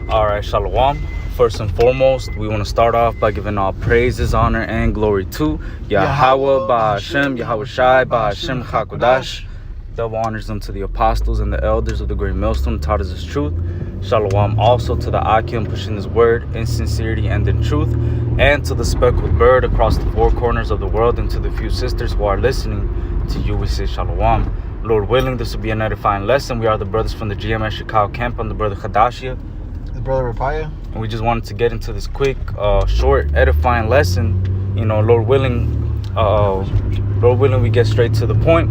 All right, Shalom. First and foremost, we want to start off by giving all praises, honor, and glory to Yahweh, Ba'ashem, Yahweh Shai, Ba'ashem, Chakodash. Double honors unto the apostles and the elders of the great millstone taught us his truth. Shalom also to the Akim pushing his word in sincerity and in truth, and to the speckled bird across the four corners of the world, and to the few sisters who are listening. To you we say Shalom. Lord willing, this will be an edifying lesson. We are the brothers from the GMS Chicago camp. I'm the brother Khadashia. The brother Rapaya. And we just wanted to get into this quick, short, edifying lesson. You know, Lord willing, we get straight to the point.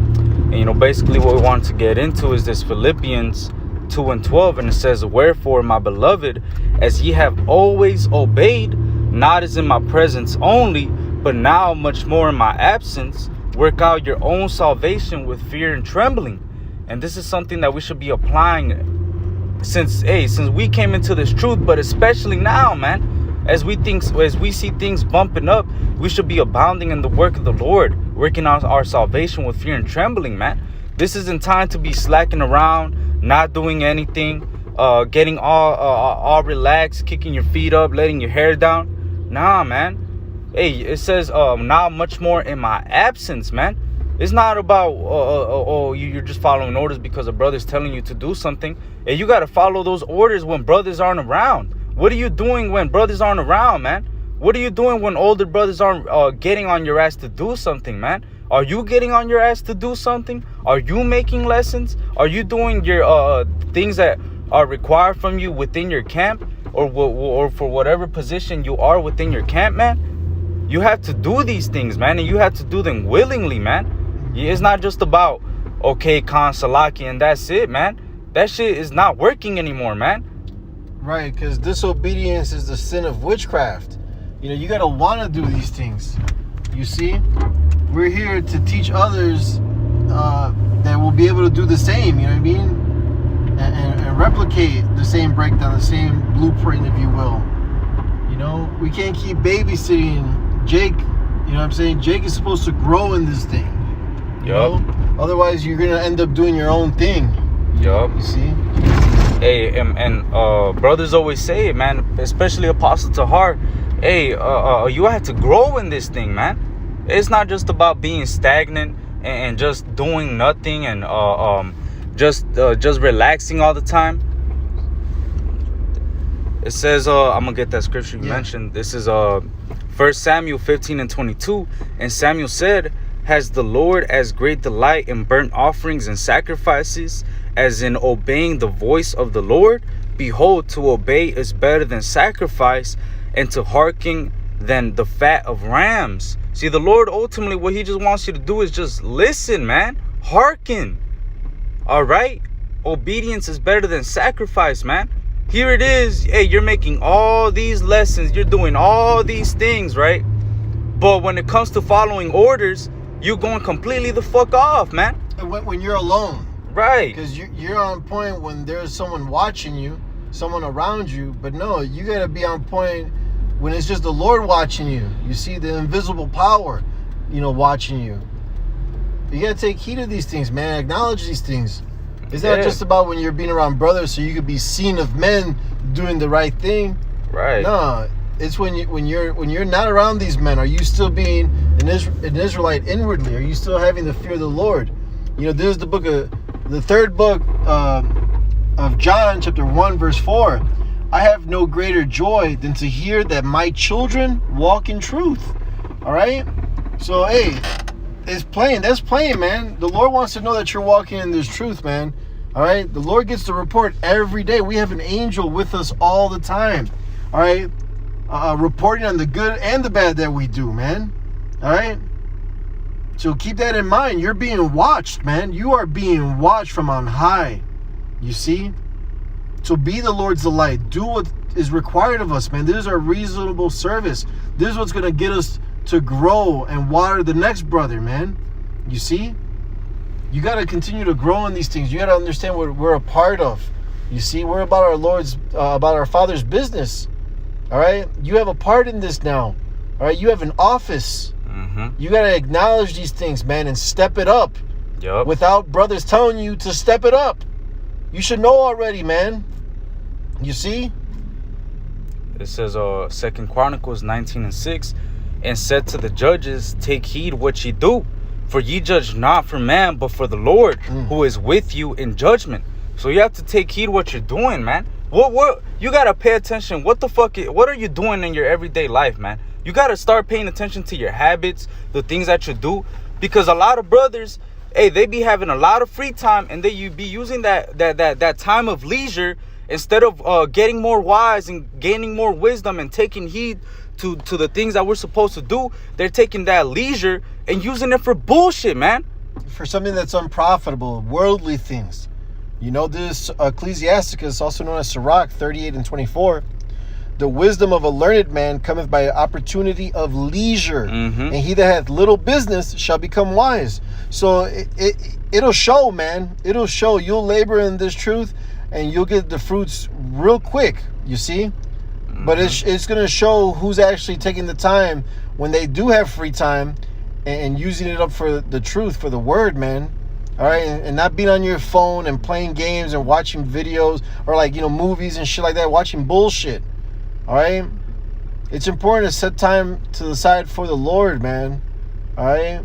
And, basically what we wanted to get into is this Philippians 2:12. And it says, wherefore, my beloved, as ye have always obeyed, not as in my presence only, but now much more in my absence, work out your own salvation with fear and trembling. And this is something that we should be applying since we came into this truth, but especially now, man, as we see things bumping up, we should be abounding in the work of the Lord, working on our salvation with fear and trembling, man. This isn't time to be slacking around, not doing anything, getting all relaxed, kicking your feet up, letting your hair down. Nah, man. It says now much more in my absence, man. It's not about you're just following orders because a brother's telling you to do something. Hey, you got to follow those orders when brothers aren't around. What are you doing when brothers aren't around, man? What are you doing when older brothers aren't getting on your ass to do something, man? Are you getting on your ass to do something? Are you making lessons? Are you doing your things that are required from you within your camp, or for whatever position you are within your camp, man? You have to do these things, man, and you have to do them willingly, man. It's not just about, okay, Khan Salaki, and that's it, man. That shit is not working anymore, man. Right, because disobedience is the sin of witchcraft. You got to want to do these things. You see? We're here to teach others that will be able to do the same, you know what I mean? And replicate the same breakdown, the same blueprint, if you will. We can't keep babysitting Jake. You know what I'm saying? Jake is supposed to grow in this thing. Yup. Otherwise, you're going to end up doing your own thing. Yup. You see? Hey, and brothers always say it, man, especially Apostle Tahar. Hey, you have to grow in this thing, man. It's not just about being stagnant and just doing nothing and just relaxing all the time. It says, I'm going to get that scripture you mentioned. This is 1 Samuel 15:22. And Samuel said, has the Lord as great delight in burnt offerings and sacrifices as in obeying the voice of the Lord? Behold, to obey is better than sacrifice, and to hearken than the fat of rams. See, the Lord ultimately, what he just wants you to do is just listen, man. Hearken. All right? Obedience is better than sacrifice, man. Here it is. Hey, you're making all these lessons. You're doing all these things, right? But when it comes to following orders, you're going completely the fuck off, man. When you're alone. Right. Because you're on point when there's someone watching you, someone around you. But no, you got to be on point when it's just the Lord watching you. You see the invisible power, watching you. You got to take heed of these things, man. Acknowledge these things. It's not just about when you're being around brothers so you could be seen of men doing the right thing. Right. No, it's when you're not around these men. Are you still being an Israelite inwardly? Are you still having the fear of the Lord? This is the third book of John, chapter 1, verse 4. I have no greater joy than to hear that my children walk in truth. All right? So, hey, it's plain. That's plain, man. The Lord wants to know that you're walking in this truth, man. All right? The Lord gets to report every day. We have an angel with us all the time. All right? Reporting on the good and the bad that we do, man. All right? So keep that in mind. You're being watched, man. You are being watched from on high. You see? So be the Lord's delight. Do what is required of us, man. This is our reasonable service. This is what's going to get us to grow and water the next brother, man. You see? You got to continue to grow in these things. You got to understand what we're a part of. You see? We're about about our Father's business. All right? You have a part in this now. All right? You have an office. You got to acknowledge these things, man, and step it up. Yep. Without brothers telling you to step it up. You should know already, man. You see? It says 2 Chronicles 19:6, and said to the judges, take heed what ye do, for ye judge not for man, but for the Lord, who is with you in judgment. So you have to take heed what you're doing, man. What you gotta pay attention. What are you doing in your everyday life, man? You gotta start paying attention to your habits, the things that you do, because a lot of brothers, hey, they be having a lot of free time, and you be using that time of leisure instead of getting more wise and gaining more wisdom and taking heed to the things that we're supposed to do. They're taking that leisure and using it for bullshit, man. For something that's unprofitable, worldly things. You know, this Ecclesiasticus, also known as Sirach 38:24, the wisdom of a learned man cometh by opportunity of leisure, and he that hath little business shall become wise. So it'll show, man. It'll show. You'll labor in this truth, and you'll get the fruits real quick, you see? But it's going to show who's actually taking the time when they do have free time and using it up for the truth, for the word, man. All right, and not being on your phone and playing games and watching videos or movies and shit like that, watching bullshit. All right, it's important to set time to the side for the Lord, man. All right.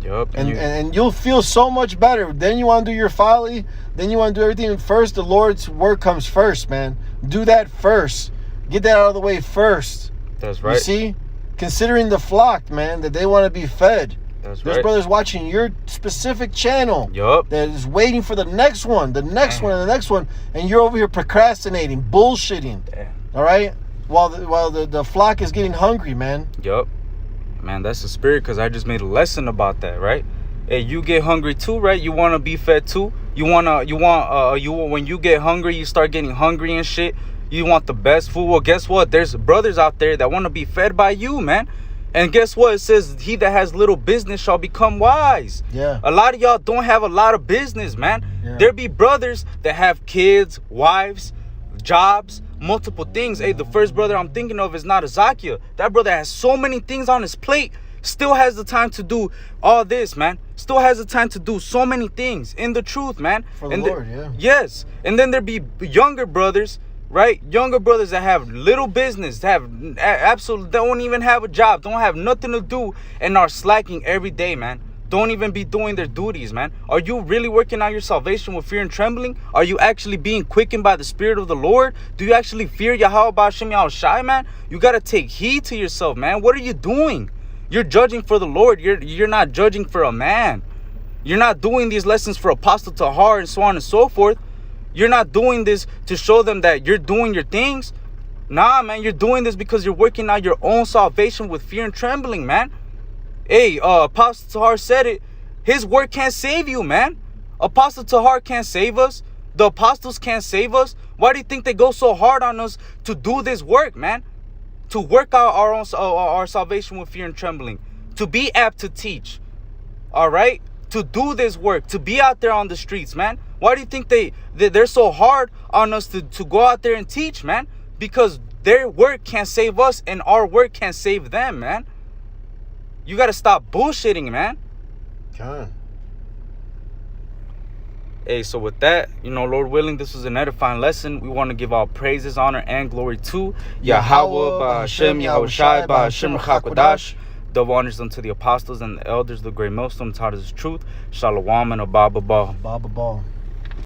Yup. And you'll feel so much better. Then you want to do your folly. Then you want to do everything first. The Lord's word comes first, man. Do that first. Get that out of the way first. That's right. You see, considering the flock, man, that they want to be fed. That's There's right. brothers watching your specific channel. Yup. That is waiting for the next one, the next one, and the next one, and you're over here procrastinating, bullshitting. Damn. All right, while the flock is getting hungry, man. Yup. Man, that's the spirit, because I just made a lesson about that, right? Hey, you get hungry too, right? You want to be fed too. When you get hungry, you start getting hungry and shit. You want the best food. Well, guess what? There's brothers out there that want to be fed by you, man. And guess what? It says, he that has little business shall become wise. Yeah. A lot of y'all don't have a lot of business, man. Yeah. There be brothers that have kids, wives, jobs, multiple things. Hey, the first brother I'm thinking of is not Ezekiel. That brother has so many things on his plate. Still has the time to do all this, man. Still has the time to do so many things in the truth, man. For the Lord, yeah. Yes. And then there be younger brothers, right? Younger brothers that have little business, that have absolutely don't even have a job, don't have nothing to do, and are slacking every day, man. Don't even be doing their duties, man. Are you really working on your salvation with fear and trembling? Are you actually being quickened by the Spirit of the Lord? Do you actually fear Yahweh B'Shem Yahushai, man? You got to take heed to yourself, man. What are you doing? You're judging for the Lord. You're not judging for a man. You're not doing these lessons for Apostle Tahar and so on and so forth. You're not doing this to show them that you're doing your things. Nah, man, you're doing this because you're working out your own salvation with fear and trembling, man. Hey, Apostle Tahar said it. His word can't save you, man. Apostle Tahar can't save us. The apostles can't save us. Why do you think they go so hard on us to do this work, man? To work out our salvation with fear and trembling. To be apt to teach. All right? To do this work. To be out there on the streets, man. Why do you think they're so hard on us to go out there and teach, man? Because their work can't save us and our work can't save them, man. You got to stop bullshitting, man. God. Hey, so with that, Lord willing, this was an edifying lesson. We want to give all praises, honor, and glory to Yahweh, Ba'Shem, Yahushai, Ba'Shem, Chakwadash. Double honors unto the apostles and the elders, the great millstone taught us truth. Shalom and Abba Ball. Baba Ball.